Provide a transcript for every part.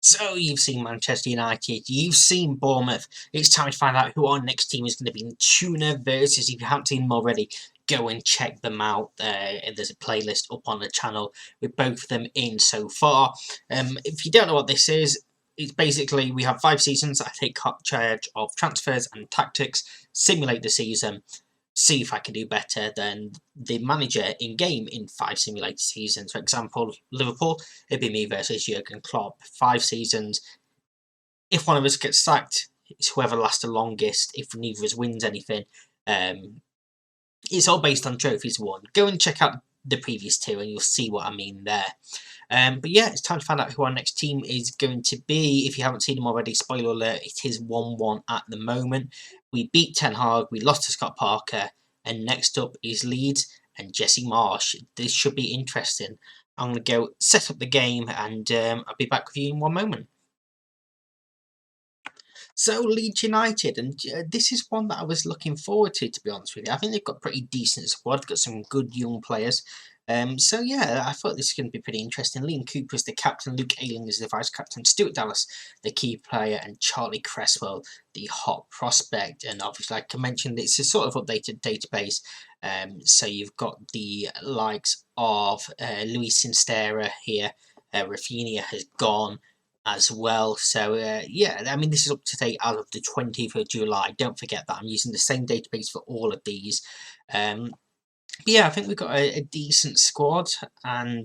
So you've seen Manchester United, you've seen Bournemouth. It's time to find out who our next team is going to be in Tuna versus. If you haven't seen them already, go and check them out. There's a playlist up on the channel with both of them in so far. If you don't know what this is, it's basically we have 5 seasons. I take charge of transfers and tactics, simulate the season, see if I can do better than the manager in game in 5 simulated seasons. For example, Liverpool, it'd be me versus Jurgen Klopp. 5 seasons. If one of us gets sacked, it's whoever lasts the longest. If neither of us wins anything, it's all based on trophies won. Go and check out the previous 2 and you'll see what I mean there. But yeah, it's time to find out who our next team is going to be. If you haven't seen them already, spoiler alert, it is 1-1 at the moment. We beat Ten Hag, we lost to Scott Parker, and next up is Leeds and Jesse Marsch. This should be interesting. I'm going to go set up the game and I'll be back with you in one moment. So Leeds United, and this is one that I was looking forward to be honest with you. I think they've got a pretty decent squad, got some good young players. So yeah, I thought this was going to be pretty interesting. Liam Cooper is the captain, Luke Ayling is the vice captain, Stuart Dallas the key player, and Charlie Cresswell the hot prospect. And obviously, like I mentioned, it's a sort of updated database. So you've got the likes of Luis Sinstera here. Rafinha has gone as well. So yeah, I mean, this is up to date as of the 20th of July. Don't forget that I'm using the same database for all of these. But yeah, I think we've got a decent squad, and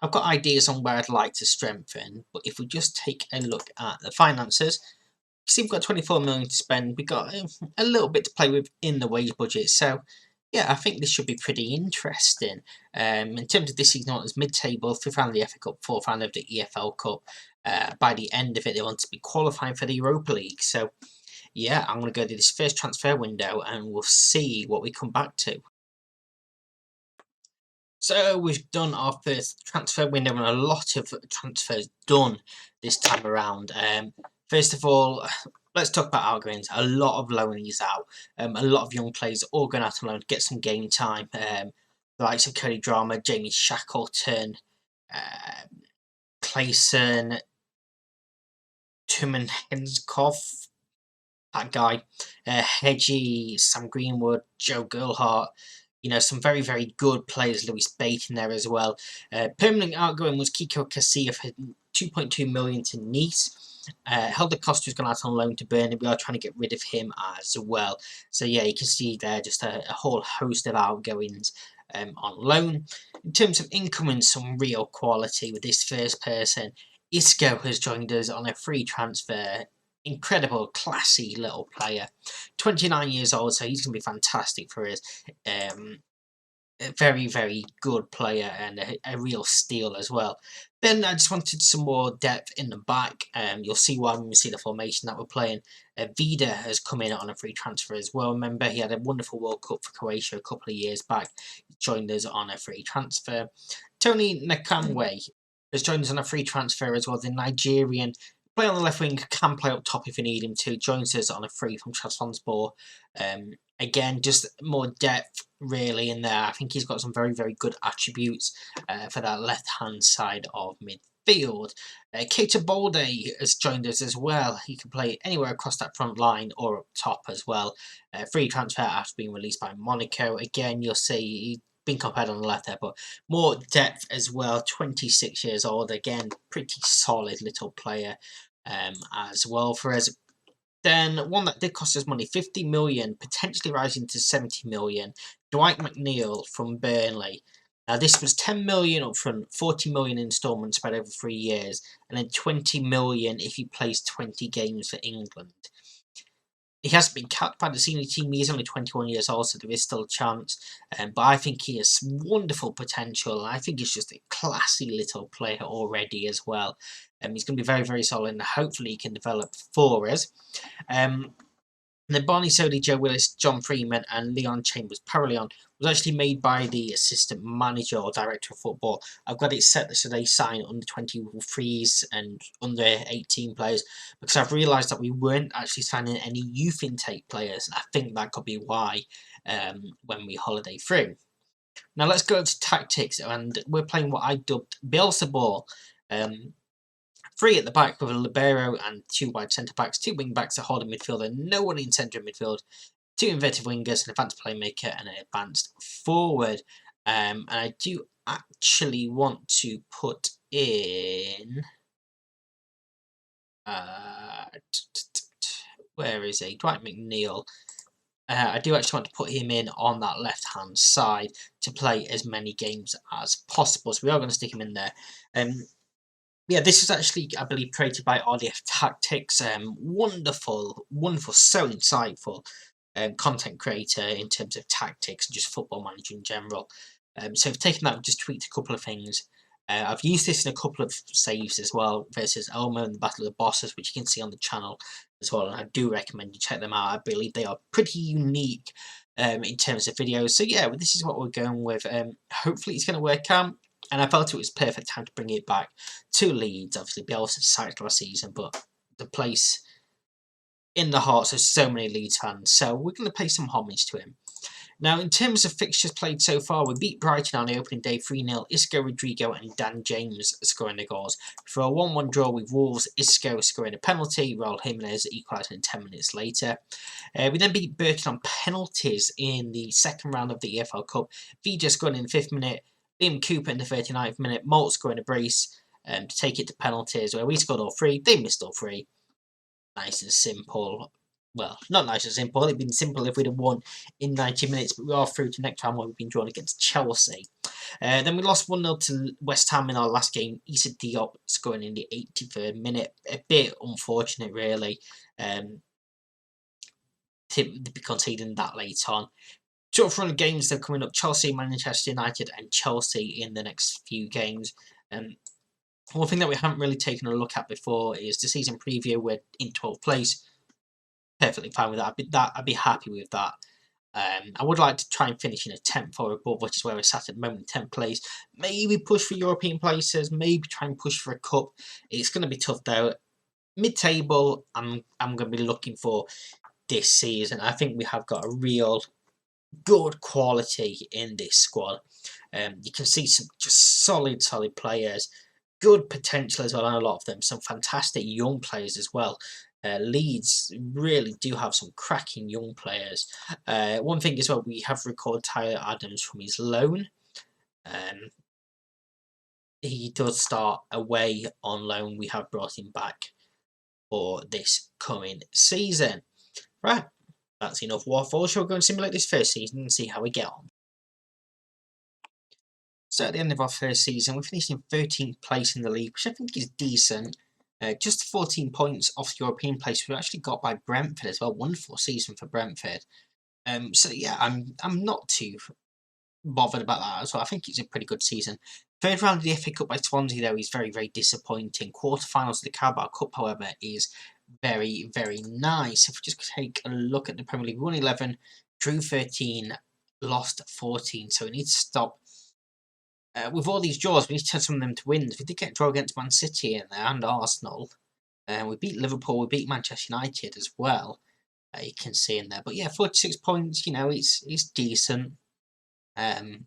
I've got ideas on where I'd like to strengthen. But if we just take a look at the finances, see we've got 24 million to spend. We've got a little bit to play with in the wage budget. So yeah, I think this should be pretty interesting. In terms of this season, as mid-table, 5th round of the FA Cup, 4th round of the EFL Cup. By the end of it, they want to be qualifying for the Europa League. So yeah, I'm going to go to this first transfer window and we'll see what we come back to. So we've done our first transfer window and a lot of transfers done this time around. First of all, let's talk about outgoings. A lot of loanees out. A lot of young players all going out on loan to get some game time. The likes of Cody Drama, Jamie Shackleton, Clayson, Tumen Henskov, that guy, Hedgie, Sam Greenwood, Joe Gerhardt. You know, some very, very good players. Lewis Bate in there as well. Permanent outgoing was Kiko Casilla for 2.2 million to Nice. Helder Costa has gone out on loan to Burnley. We are trying to get rid of him as well. So yeah, you can see there just a whole host of outgoings on loan. In terms of incoming, some real quality with this first person. Isco has joined us on a free transfer. Incredible, classy little player. 29 years old, so he's going to be fantastic for us. A very, very good player and a real steal as well. Then I just wanted some more depth in the back. You'll see why when we see the formation that we're playing. Vida has come in on a free transfer as well. Remember, he had a wonderful World Cup for Croatia a couple of years back. He joined us on a free transfer. Tony Nakamwe has joined us on a free transfer as well. The Nigerian play on the left wing, can play up top if you need him to. Joins us on a free from Trabzonspor. Again, just more depth really in there. I think he's got some very, very good attributes for that left-hand side of midfield. Keita Balde has joined us as well. He can play anywhere across that front line or up top as well. Free transfer after being released by Monaco. Again, you'll see been compared on the left there, but more depth as well. 26 years old, again, pretty solid little player as well for us. Then one that did cost us money, 50 million, potentially rising to 70 million. Dwight McNeil from Burnley. Now this was 10 million up front, 40 million instalments spread over 3 years, and then 20 million if he plays 20 games for England. He hasn't been capped by the senior team. He is only 21 years old, so there is still a chance. But I think he has wonderful potential. I think he's just a classy little player already as well. He's going to be very, very solid, and hopefully he can develop for us. Then Barney Sodi, Joe Willis, John Freeman, and Leon Chambers Paraleon was actually made by the assistant manager or director of football. I've got it set so they sign under 23s and under 18 players because I've realised that we weren't actually signing any youth intake players. And I think that could be why when we holiday through. Now let's go to tactics, and we're playing what I dubbed Bielsa ball. Three at the back with a libero and two wide centre-backs, two wing-backs, a holding midfielder, no one in centre of midfield, two inverted wingers, an advanced playmaker, and an advanced forward. And I do actually want to put in... where is he? Dwight McNeil. I do actually want to put him in on that left-hand side to play as many games as possible. So we are going to stick him in there. Yeah, this is actually, I believe, created by RDF Tactics. Wonderful, so insightful content creator in terms of tactics and just Football Manager in general. So I've taken that and just tweaked a couple of things. I've used this in a couple of saves as well versus Elmo in the Battle of the Bosses, which you can see on the channel as well, and I do recommend you check them out. I believe they are pretty unique in terms of videos. So yeah, this is what we're going with. Hopefully it's going to work out, and I felt it was perfect time to bring it back to Leeds. Obviously, Bielsa decided last season, but the place in the hearts of so many Leeds fans, so we're going to pay some homage to him. Now, in terms of fixtures played so far, we beat Brighton on the opening day 3-0, Isco, Rodrigo and Dan James scoring the goals. For a 1-1 draw with Wolves, Isco scoring a penalty, Raul Jimenez equalising 10 minutes later. We then beat Burton on penalties in the second round of the EFL Cup. Vija scoring in the 5th minute, Liam Cooper in the 39th minute, Malt scoring a brace to take it to penalties, where we scored all three, they missed all three. Nice and simple. Well, not nice and simple. It'd been simple if we'd have won in 90 minutes, but we are through to next round where we've been drawn against Chelsea. Then we lost 1-0 to West Ham in our last game. Issa Diop scoring in the 83rd minute. A bit unfortunate, really, to be conceding that late on. Tough run of games that are coming up. Chelsea, Manchester United and Chelsea in the next few games. One thing that we haven't really taken a look at before is the season preview. We're in 12th place. Perfectly fine with that. I'd be happy with that. I would like to try and finish in a 10th or above, which is where we're sat at the moment, 10th place. Maybe push for European places. Maybe try and push for a cup. It's going to be tough though. Mid-table, I'm going to be looking for this season. I think we have got a real good quality in this squad. You can see some just solid players. Good potential as well, and a lot of them. Some fantastic young players as well. Leeds really do have some cracking young players. One thing as well, we have recalled Tyler Adams from his loan. He does start away on loan. We have brought him back for this coming season. Right, that's enough waffle. Shall we go and simulate this first season and see how we get on? So at the end of our first season, we finished in 13th place in the league, which I think is decent. Just 14 points off the European place. We actually got by Brentford as well. Wonderful season for Brentford. So yeah, I'm not too bothered about that as well. I think it's a pretty good season. Third round of the FA Cup by Swansea though is very disappointing. Quarterfinals of the Carabao Cup, however, is very nice. If we just take a look at the Premier League, we won 11, drew 13, lost 14. So we need to stop. With all these draws, we need to turn some of them to wins. We did get a draw against Man City in there and Arsenal. We beat Liverpool, we beat Manchester United as well. You can see in there. But yeah, 46 points, you know, it's decent. Let's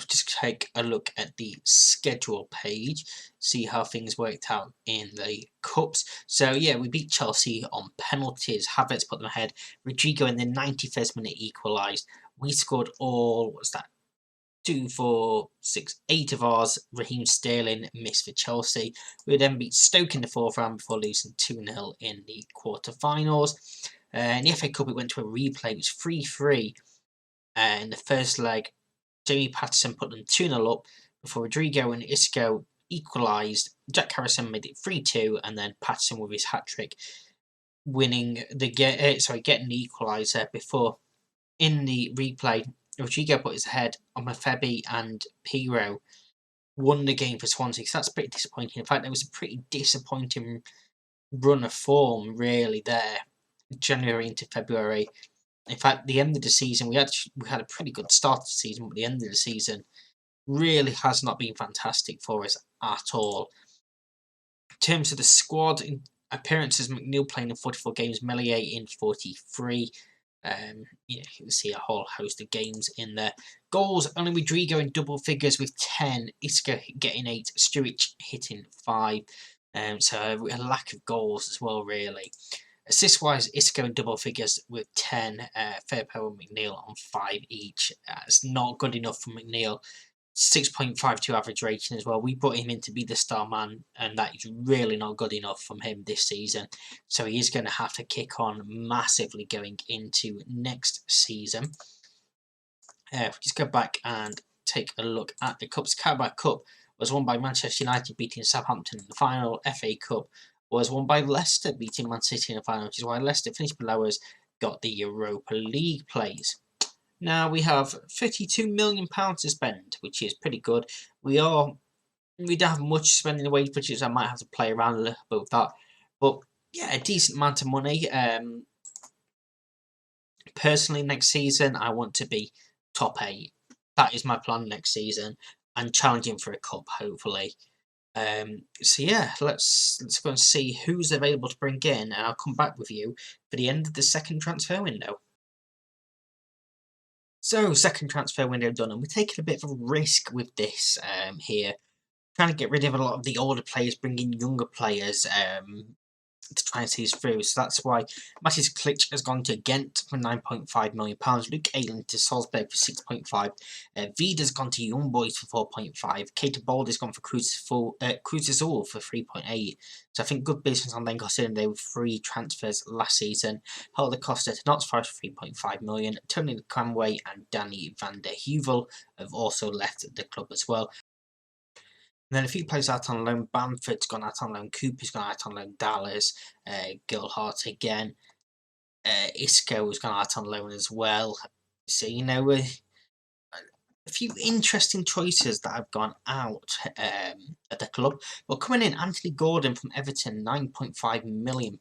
just take a look at the schedule page, see how things worked out in the cups. So yeah, we beat Chelsea on penalties. Havertz put them ahead. Rodrigo in the 91st minute equalised. We scored all, what's that? 2, 4, 6, 8 of ours. Raheem Sterling missed for Chelsea. We then beat Stoke in the 4th round before losing 2-0 in the quarter-finals. In the FA Cup, it went to a replay. It was 3-3 in the first leg. Jamie Patterson put them 2-0 up before Rodrigo and Isco equalised. Jack Harrison made it 3-2, and then Patterson with his hat-trick winning the getting the equaliser before in the replay. Rodrigo put his head on Mafebi and Piro won the game for Swansea. So that's pretty disappointing. In fact, it was a pretty disappointing run of form, really, there. January into February. In fact, the end of the season, we had a pretty good start to the season, but the end of the season really has not been fantastic for us at all. In terms of the squad appearances, McNeil playing in 44 games, Melier in 43. You can see a whole host of games in there. Goals, only Rodrigo in double figures with 10, Isco getting 8, Sturridge hitting 5. So a lack of goals as well, really. Assist-wise, Isco in double figures with 10, Fairpo and McNeil on 5 each. It's not good enough for McNeil. 6.52 average rating as well. We brought him in to be the star man, and that is really not good enough from him this season. So he is going to have to kick on massively going into next season. If we just go back and take a look at the Cups. Carabao Cup was won by Manchester United beating Southampton in the final. FA Cup was won by Leicester beating Man City in the final, which is why Leicester finished below us, got the Europa League place. Now we have £52 million to spend, which is pretty good. We don't have much spending the wage budgets. I might have to play around a little bit with that, but yeah, a decent amount of money. Personally, next season I want to be top 8. That is my plan next season, and challenging for a cup, hopefully. So yeah, let's go and see who's available to bring in, and I'll come back with you for the end of the second transfer window. So, second transfer window done, and we're taking a bit of a risk with this here. Trying to get rid of a lot of the older players, bring in younger players to try and see us through. So that's why Matis Klitsch has gone to Ghent for £9.5 million, Luke Ayling to Salzburg for 6.5, Vida's gone to Young Boys for 4.5, Keita Balder's gone for Cruzazul for 3.8. So I think good business on them, considering they were free transfers last season. Helder Costa to Notts Forest for 3.5 million. Tony Cranway and Danny van der Heuvel have also left the club as well. And then a few players out on loan. Bamford's gone out on loan. Cooper's gone out on loan. Dallas, Gilhart again. Isco's gone out on loan as well. So, you know, a few interesting choices that have gone out at the club. But coming in, Anthony Gordon from Everton, £9.5 million.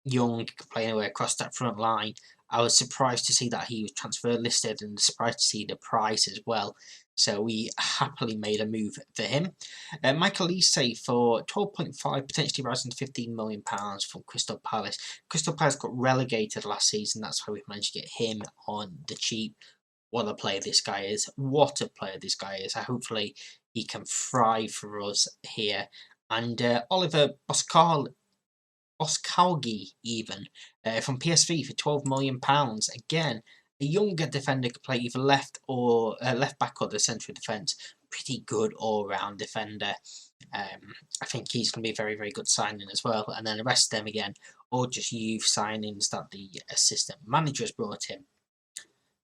Young, could play anywhere across that front line. I was surprised to see that he was transfer listed, and surprised to see the price as well. So we happily made a move for him. Michael Easay for 12.5, potentially rising to £15 million from Crystal Palace. Crystal Palace got relegated last season. That's why we managed to get him on the cheap. What a player this guy is. What a player this guy is. Hopefully he can thrive for us here. And Oliver Boscalgi even from PSV for £12 million. Again, a younger defender could play either left or left back or the centre of defence. Pretty good all-round defender. I think he's going to be a very, very good signing as well. And then the rest of them again, or just youth signings that the assistant manager has brought in.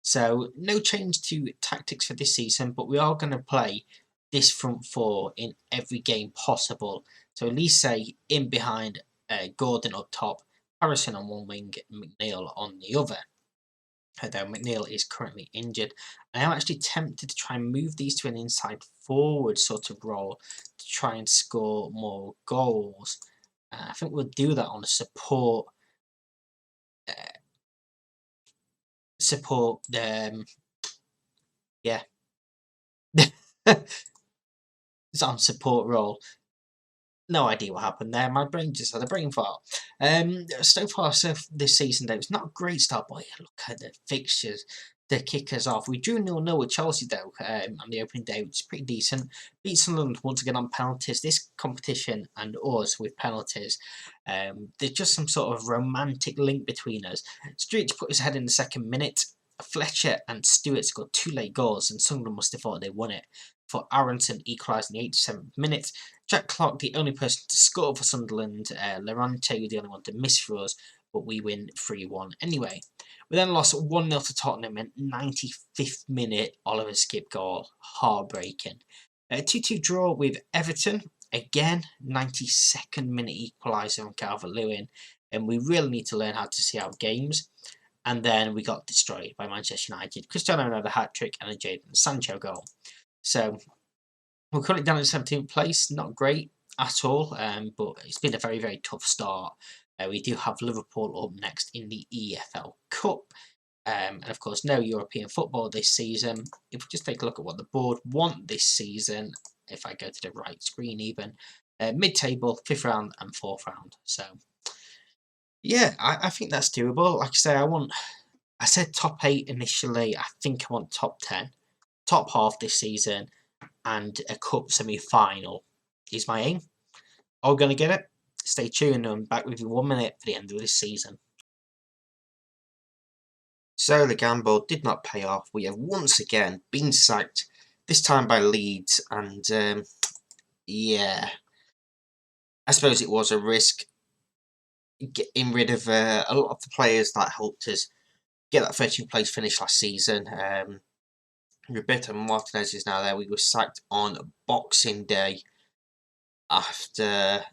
So no change to tactics for this season, but we are going to play this front four in every game possible. So Elise in behind, Gordon up top, Harrison on one wing, McNeil on the other. Though McNeil is currently injured. I am actually tempted to try and move these to an inside forward sort of role to try and score more goals. I think we'll do that on a support yeah. It's on support role. No idea what happened there. My brain just had a brain fart. So far, this season, though, it's not a great start, but look at the fixtures. The kickers off. We drew 0-0 with Chelsea, though, on the opening day, which is pretty decent. Beat Sunderland once again on penalties. This competition and us with penalties, there's just some sort of romantic link between us. Sturridge put his head in the second minute. Fletcher and Stewart scored 2 late goals, and Sunderland must have thought they won it. For Aronson equalised in the 87th minute. Jack Clark, the only person to score for Sunderland. Lorente, the only one to miss for us, but we win 3-1 anyway. We then lost 1-0 to Tottenham in 95th minute. Oliver Skip goal. Heartbreaking. 2-2 draw with Everton. Again, 92nd minute equaliser on Calvert-Lewin. And we really need to learn how to see our games. And then we got destroyed by Manchester United. Cristiano Ronaldo hat-trick and a Jadon Sancho goal. So we're currently down in 17th place. Not great at all, but it's been a very, very tough start. We do have Liverpool up next in the EFL Cup. And of course, no European football this season. If we just take a look at what the board want this season, if I go to the right screen even, mid-table, 5th round and 4th round. So Yeah, I think that's doable. Like I say, I said top 8 initially. I think I want top 10. Top half this season and a cup semi-final is my aim. Are we going to get it? Stay tuned. I'm back with you 1 minute for the end of this season. So the gamble did not pay off. We have once again been sacked, this time by Leeds, and yeah, I suppose it was a risk getting rid of a lot of the players that helped us get that 13th place finish last season. Roberto Martinez is now there. We were sacked on Boxing Day after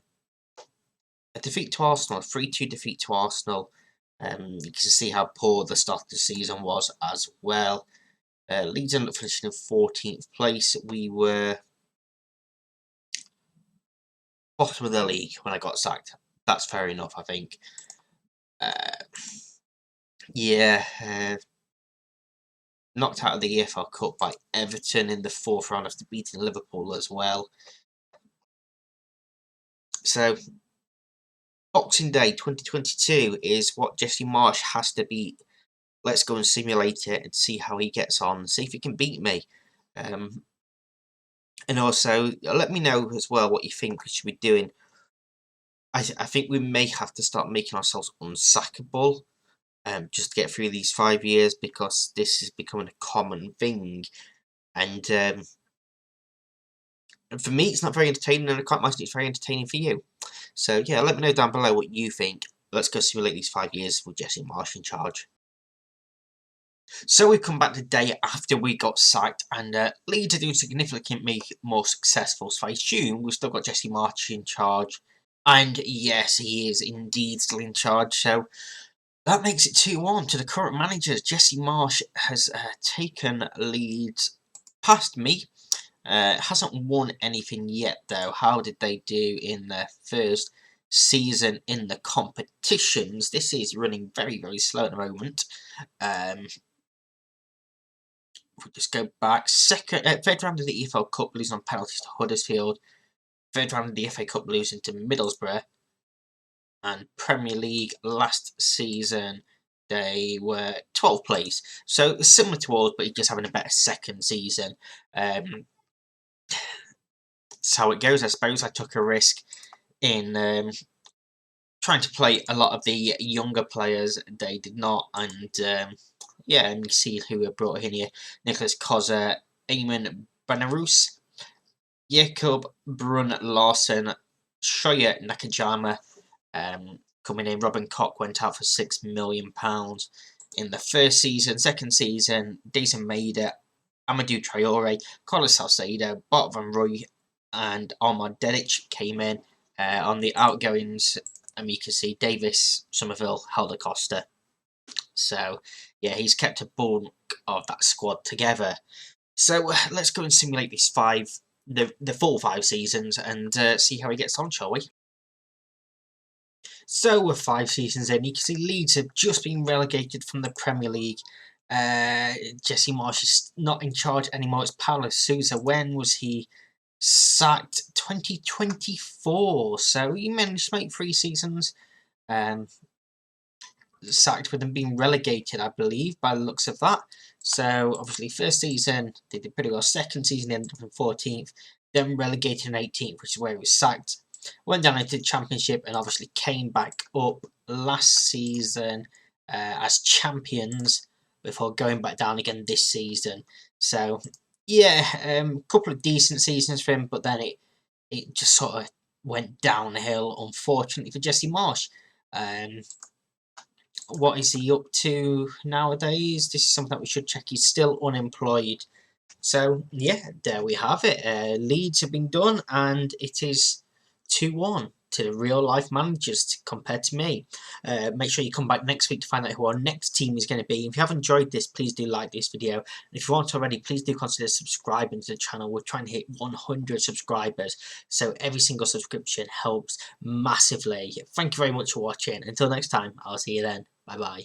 a defeat to Arsenal, a 3-2 defeat to Arsenal. You can see how poor the start of the season was as well. Leeds ended up finishing in 14th place. We were bottom of the league when I got sacked. That's fair enough, I think. Yeah, knocked out of the EFL Cup by Everton in the 4th round after beating Liverpool as well. So, Boxing Day 2022 is what Jesse Marsch has to beat. Let's go and simulate it and see how he gets on. See if he can beat me. And also, let me know as well what you think we should be doing. I think we may have to start making ourselves unsackable. Just to get through these 5 years, because this is becoming a common thing. And for me, it's not very entertaining, and I can't imagine it's very entertaining for you. So yeah, let me know down below what you think. Let's go simulate these 5 years with Jesse Marsch in charge. So we've come back the day after we got sacked, and Leeds are doing significantly more successful, so I assume we've still got Jesse Marsch in charge. And yes, he is indeed still in charge, so that makes it 2-1 to the current managers. Jesse Marsch has taken Leeds past me. Hasn't won anything yet, though. How did they do in their first season in the competitions? This is running very, very slow at the moment. If we just go back, third round of the EFL Cup, losing on penalties to Huddersfield. Third round of the FA Cup, losing to Middlesbrough. And Premier League last season, they were 12th place. So similar to us, but just having a better second season. That's how it goes, I suppose. I took a risk in trying to play a lot of the younger players. They did not, and yeah, and you see who we brought in here. Nicholas Koza, Eamon Benarouz, Jacob Brun Larson, Shoya Nakajima, coming in. Robin Koch went out for £6 million in the first season. Second season, Jason Maida, Amadou Traore, Carlos Salcedo, Bart Van Rooij, and Armand Dedic came in. On the outgoings, you can see Davis, Somerville, Helder Costa. So, yeah, he's kept a bulk of that squad together. So, let's go and simulate these the full 5 seasons and see how he gets on, shall we? So we're 5 seasons in. You can see Leeds have just been relegated from the Premier League. Jesse Marsch is not in charge anymore. It's Paulo Sousa. When was he sacked? 2024. So he managed to make 3 seasons. Sacked with them being relegated, I believe, by the looks of that. So obviously, first season they did pretty well. Second season they ended up in 14th. Then relegated in 18th, which is where he was sacked. Went down into the Championship and obviously came back up last season as champions before going back down again this season. So yeah, couple of decent seasons for him, but then it just sort of went downhill, unfortunately, for Jesse Marsch. What is he up to nowadays? This is something that we should check. He's still unemployed. So yeah, there we have it. Leeds have been done, and it is 2-1 to the real life managers compared to me. Make sure you come back next week to find out who our next team is going to be. If you have enjoyed this, please do like this video. And if you aren't already, please do consider subscribing to the channel. We're trying to hit 100 subscribers, so every single subscription helps massively. Thank you very much for watching. Until next time, I'll see you then. Bye bye.